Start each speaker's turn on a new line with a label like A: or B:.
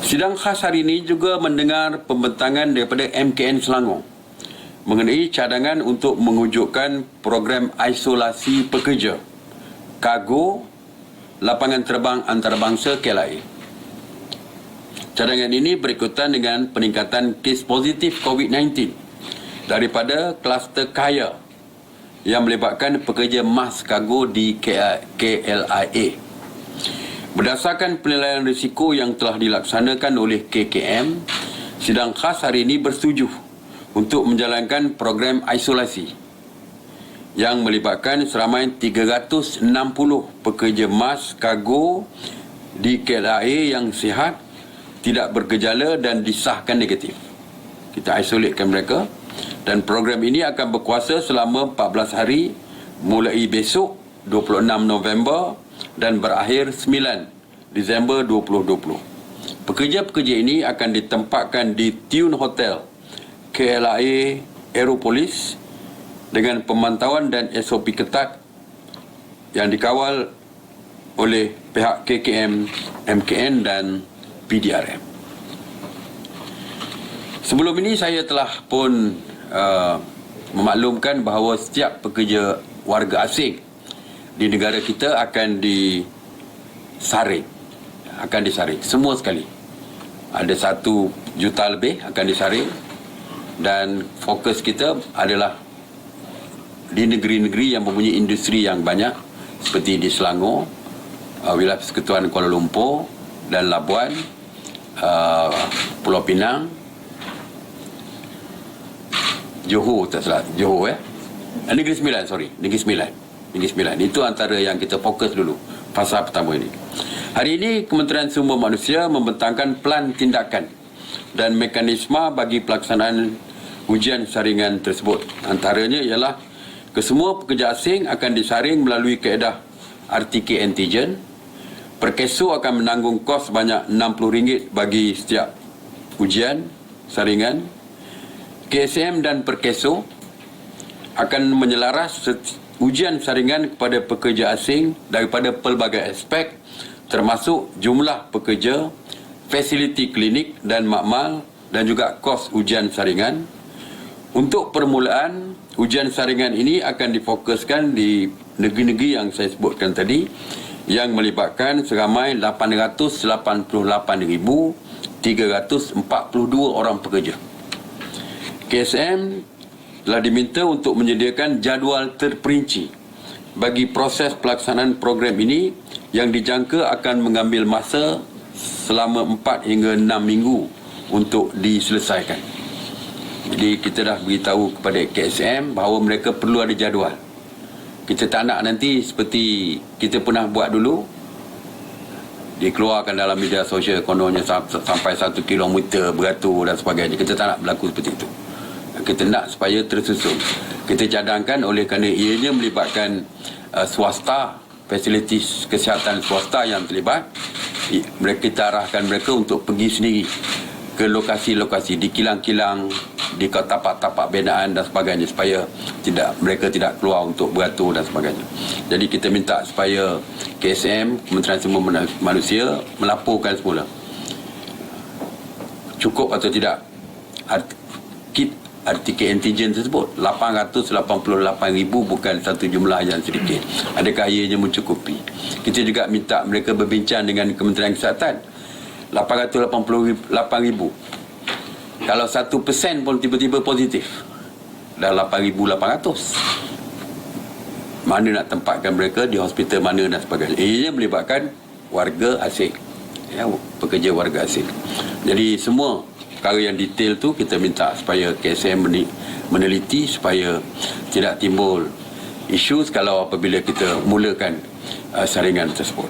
A: Sidang khas hari ini juga mendengar pembentangan daripada MKN Selangor mengenai cadangan untuk mewujudkan program isolasi pekerja kargo lapangan terbang antarabangsa KLIA. Cadangan ini berikutan dengan peningkatan kes positif COVID-19 daripada kluster kaya yang melibatkan pekerja mas kargo di KLIA. Berdasarkan penilaian risiko yang telah dilaksanakan oleh KKM, sidang khas hari ini bersetuju untuk menjalankan program isolasi yang melibatkan seramai 360 pekerja mas kargo di KLIA yang sihat, tidak bergejala dan disahkan negatif. Kita isolatkan mereka dan program ini akan berkuasa selama 14 hari mulai besok 26 November dan berakhir 9 Disember 2020. Pekerja-pekerja ini akan ditempatkan di Tune Hotel KLIA Aeropolis dengan pemantauan dan SOP ketat yang dikawal oleh pihak KKM, MKN dan PDRM. Sebelum ini saya telah pun memaklumkan bahawa setiap pekerja warga asing di negara kita akan disaring. Semua sekali. Ada 1 juta lebih akan disaring dan fokus kita adalah di negeri-negeri yang mempunyai industri yang banyak seperti di Selangor, wilayah Persekutuan Kuala Lumpur dan Labuan, Pulau Pinang, Johor, tak salah, Johor Negeri Sembilan. Itu antara yang kita fokus dulu fasa pertama ini. Hari ini Kementerian Sumber Manusia membentangkan plan tindakan dan mekanisme bagi pelaksanaan ujian saringan tersebut. Antaranya ialah kesemua pekerja asing akan disaring melalui kaedah RTK antigen. Perkeso akan menanggung kos banyak RM60 bagi setiap ujian saringan. KSM dan Perkeso akan menyelaras ujian saringan kepada pekerja asing daripada pelbagai aspek termasuk jumlah pekerja, fasiliti klinik dan makmal dan juga kos ujian saringan. Untuk permulaan, ujian saringan ini akan difokuskan di negeri-negeri yang saya sebutkan tadi yang melibatkan seramai 888,342 orang pekerja. KSM telah diminta untuk menyediakan jadual terperinci bagi proses pelaksanaan program ini yang dijangka akan mengambil masa selama 4 hingga 6 minggu untuk diselesaikan. Jadi kita dah beritahu kepada KSM bahawa mereka perlu ada jadual. Kita tak nak nanti seperti kita pernah buat dulu, dikeluarkan dalam media sosial kononnya sampai 1 kilometer beratur dan sebagainya. Kita tak nak berlaku seperti itu. Kita nak supaya tersusun. Kita cadangkan oleh kerana ianya melibatkan swasta, fasilitis kesihatan swasta yang terlibat. Kita arahkan mereka untuk pergi sendiri ke lokasi-lokasi, di kilang-kilang, di tapak-tapak binaan dan sebagainya, supaya mereka tidak keluar untuk beratur dan sebagainya. Jadi kita minta supaya KSM, Kementerian Sumber Manusia, melaporkan semula cukup atau tidak kit RTK antigen tersebut. 888,000 bukan satu jumlah yang sedikit. Adakah ianya mencukupi? Kita juga minta mereka berbincang dengan Kementerian Kesihatan. 888,000. Kalau 1% pun tiba-tiba positif, dah 8,800. Mana nak tempatkan mereka, di hospital mana dan sebagainya. Ianya melibatkan warga asing, pekerja warga asing. Jadi semua perkara yang detail tu kita minta supaya KSM meneliti supaya tidak timbul isu kalau apabila kita mulakan saringan tersebut.